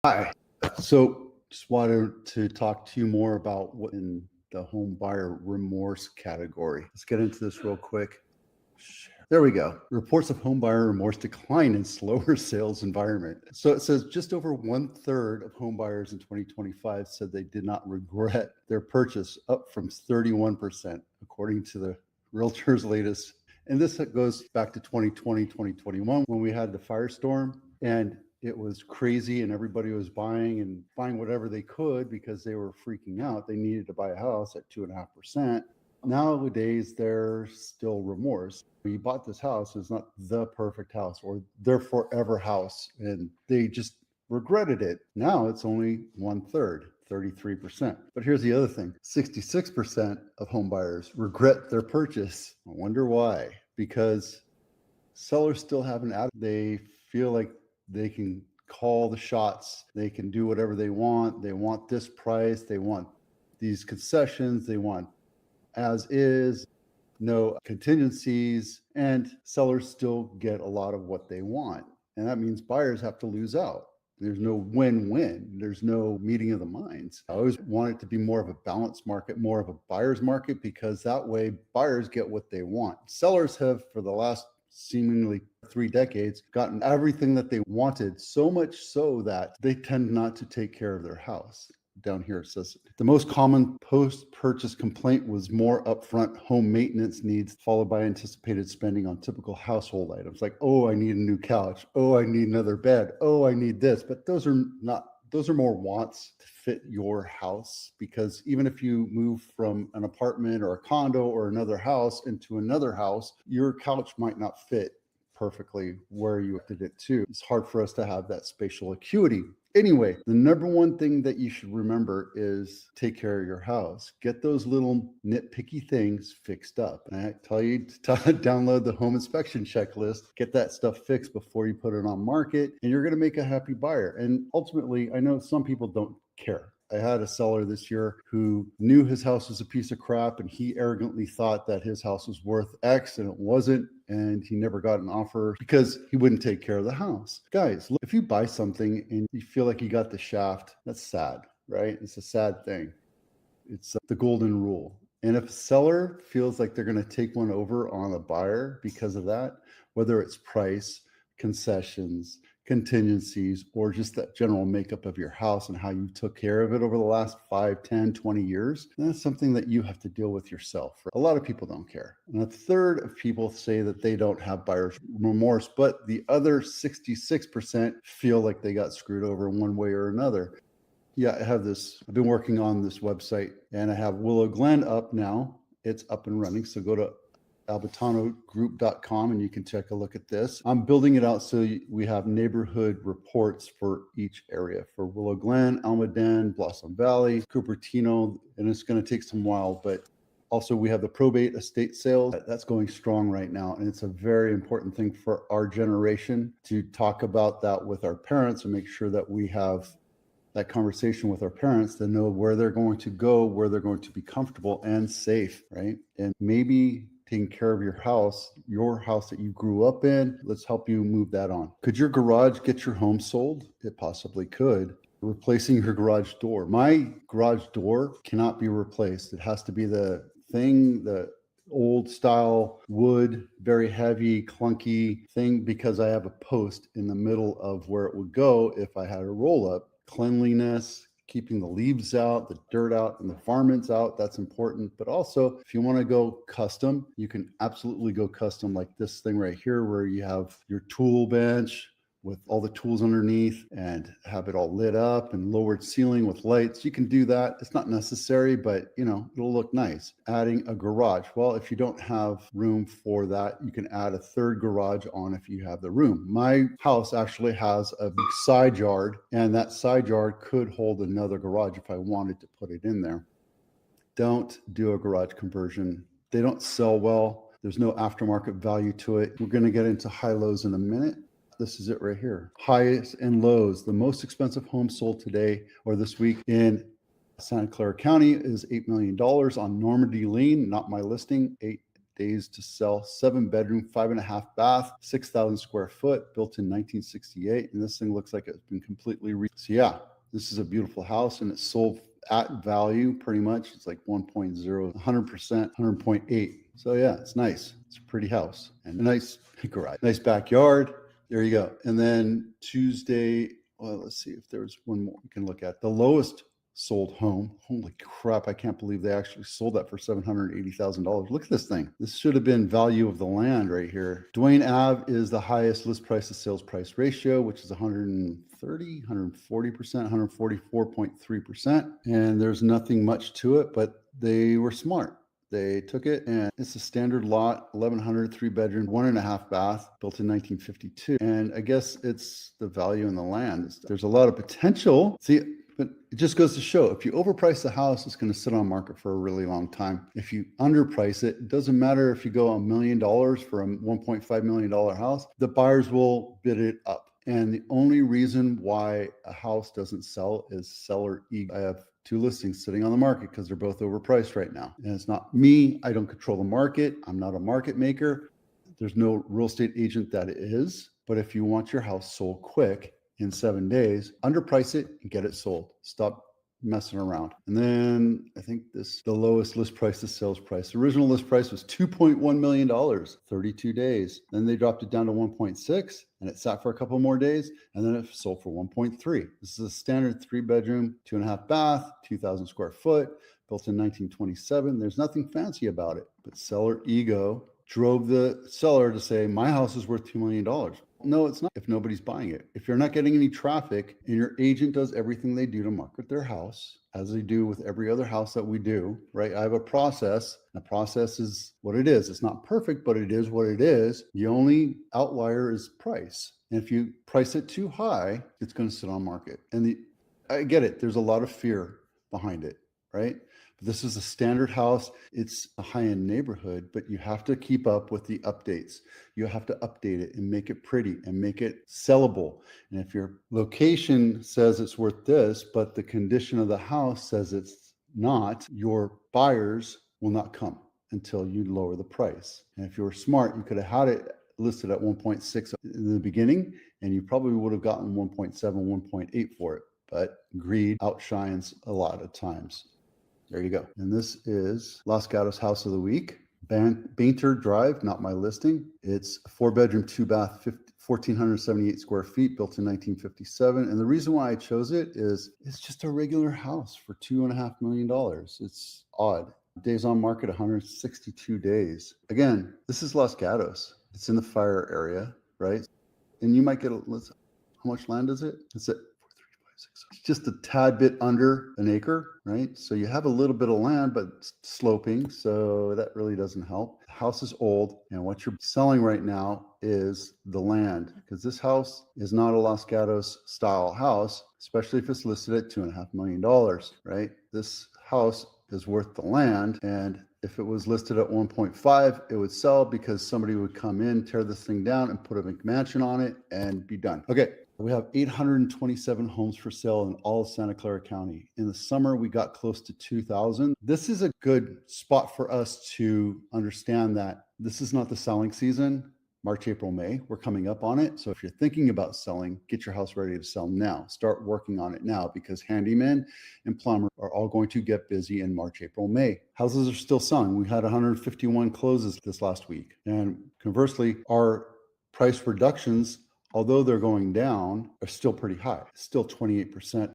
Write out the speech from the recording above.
Hi. So just wanted to talk to you more about what in the home buyer remorse category. Let's get into this real quick. There we go. Reports of home buyer remorse decline in slower sales environment. So it says just over 1/3 of home buyers in 2025 said they did not regret their purchase, up from 31%, according to the realtor's latest. And this goes back to 2020, 2021, when we had the firestorm and it was crazy and everybody was buying whatever they could because they were freaking out. They needed to buy a house at 2.5%. Nowadays, there's still remorse. You bought this house, it's not the perfect house or their forever house, and they just regretted it. Now it's only 1/3, 33%. But here's the other thing: 66% of home buyers regret their purchase. I wonder why. Because sellers still have an attitude. They feel like they can call the shots, they can do whatever they want. They want this price, they want these concessions, they want as is, no contingencies, and sellers still get a lot of what they want. And that means buyers have to lose out. There's no win-win. There's no meeting of the minds. I always want it to be more of a balanced market, more of a buyer's market, because that way buyers get what they want. Sellers have, for the last seemingly 3 decades, gotten everything that they wanted, so much so that they tend not to take care of their house. Down here it says the most common post-purchase complaint was more upfront home maintenance needs, followed by anticipated spending on typical household items like, oh, I need a new couch, oh, I need another bed, oh, I need this. But those are more wants to fit your house, because even if you move from an apartment or a condo or another house into another house, your couch might not fit perfectly where you did it to. It's hard for us to have that spatial acuity. Anyway, the number one thing that you should remember is take care of your house. Get those little nitpicky things fixed up. And I tell you to download the home inspection checklist, get that stuff fixed before you put it on market, and you're going to make a happy buyer. And ultimately, I know some people don't care. I had a seller this year who knew his house was a piece of crap, and he arrogantly thought that his house was worth X, and it wasn't. And he never got an offer because he wouldn't take care of the house. Guys, look, if you buy something and you feel like you got the shaft, that's sad, right? It's a sad thing. It's the golden rule. And if a seller feels like they're going to take one over on a buyer because of that, whether it's price, concessions, contingencies, or just that general makeup of your house and how you took care of it over the last 5, 10, 20 years, that's something that you have to deal with yourself. A lot of people don't care. And 1/3 of people say that they don't have buyer's remorse, but the other 66% feel like they got screwed over in one way or another. Yeah, I've been working on this website, and I have Willow Glen up now. It's up and running. So go to albertanogroup.com and you can take a look at this. I'm building it out so we have neighborhood reports for each area, for Willow Glen, Almaden, Blossom Valley, Cupertino, and it's going to take some while, but also we have the probate estate sales. That's going strong right now, and it's a very important thing for our generation to talk about that with our parents and make sure that we have that conversation with our parents to know where they're going to go, where they're going to be comfortable and safe, right? And maybe taking care of your house that you grew up in, let's help you move that on. Could your garage get your home sold? It possibly could. Replacing your garage door. My garage door cannot be replaced. It has to be the old style wood, very heavy, clunky thing, because I have a post in the middle of where it would go if I had a roll up. Cleanliness, keeping the leaves out, the dirt out, and the varmints out, that's important. But also, if you want to go custom, you can absolutely go custom, like this thing right here, where you have your tool bench with all the tools underneath and have it all lit up and lowered ceiling with lights. You can do that. It's not necessary, but it'll look nice. Adding a garage. Well, if you don't have room for that, you can add a 3rd garage on if you have the room. My house actually has a big side yard, and that side yard could hold another garage if I wanted to put it in there. Don't do a garage conversion. They don't sell well. There's no aftermarket value to it. We're going to get into high-lows in a minute. This is it right here. Highs and lows. The most expensive home sold today or this week in Santa Clara County is $8 million on Normandy Lane, not my listing, days to sell, 7-bedroom, 5.5 bath, 6,000 square foot, built in 1968. And this thing looks like it's been completely so yeah, this is a beautiful house, and it's sold at value pretty much. It's like 1.0, 100%, 100.8. So yeah, it's nice. It's a pretty house and a nice garage, nice backyard. There you go. And then Tuesday, well, let's see if there's one more we can look at. The lowest sold home. Holy crap, I can't believe they actually sold that for $780,000. Look at this thing. This should have been value of the land right here. Duane Ave is the highest list price to sales price ratio, which is 140%, 144.3%. And there's nothing much to it, but they were smart. They took it, and it's a standard lot, 1,100, 3-bedroom, 1.5 bath, built in 1952. And I guess it's the value in the land. There's a lot of potential. See, but it just goes to show, if you overprice the house, it's going to sit on market for a really long time. If you underprice it, it doesn't matter if you go $1 million for a $1.5 million house, the buyers will bid it up. And the only reason why a house doesn't sell is seller ego. I have 2 listings sitting on the market because they're both overpriced right now. And it's not me. I don't control the market. I'm not a market maker. There's no real estate agent that is. But if you want your house sold quick in 7 days, underprice it and get it sold. Stop messing around. And then I think the lowest list price to sales price. The original list price was $2.1 million, 32 days. Then they dropped it down to 1.6, and it sat for a couple more days, and then it sold for 1.3. This is a standard 3-bedroom, 2.5 bath, 2,000 square foot, built in 1927. There's nothing fancy about it, but seller ego drove the seller to say, my house is worth $2 million. No, it's not if nobody's buying it. If you're not getting any traffic and your agent does everything they do to market their house, as they do with every other house that we do, right? I have a process. The process is what it is. It's not perfect, but it is what it is. The only outlier is price. And if you price it too high, it's going to sit on market. And I get it. There's a lot of fear behind it, right? This is a standard house. It's a high-end neighborhood, but you have to keep up with the updates. You have to update it and make it pretty and make it sellable. And if your location says it's worth this, but the condition of the house says it's not, your buyers will not come until you lower the price. And if you were smart, you could have had it listed at 1.6 in the beginning, and you probably would have gotten 1.7, 1.8 for it. But greed outshines a lot of times. There you go. And this is Los Gatos House of the Week. Bainter Drive, not my listing. It's a 4-bedroom, 2-bath, 1,478 square feet, built in 1957. And the reason why I chose it is it's just a regular house for $2.5 million. It's odd. Days on market, 162 days. Again, this is Los Gatos. It's in the fire area, right? And you might get how much land is it? It's at it's just a tad bit under an acre, right? So you have a little bit of land, but it's sloping, so that really doesn't help. The house is old, and what you're selling right now is the land, because this house is not a Los Gatos style house, especially if it's listed at $2.5 million, right? This house is worth the land, and if it was listed at 1.5, it would sell because somebody would come in, tear this thing down, and put a McMansion on it and be done. Okay. We have 827 homes for sale in all of Santa Clara County. In the summer, we got close to 2,000. This is a good spot for us to understand that this is not the selling season. March, April, May, we're coming up on it. So if you're thinking about selling, get your house ready to sell now. Start working on it now, because handymen and plumbers are all going to get busy in March, April, May. Houses are still selling. We had 151 closes this last week. And conversely, our price reductions, although they're going down, are still pretty high, still 28%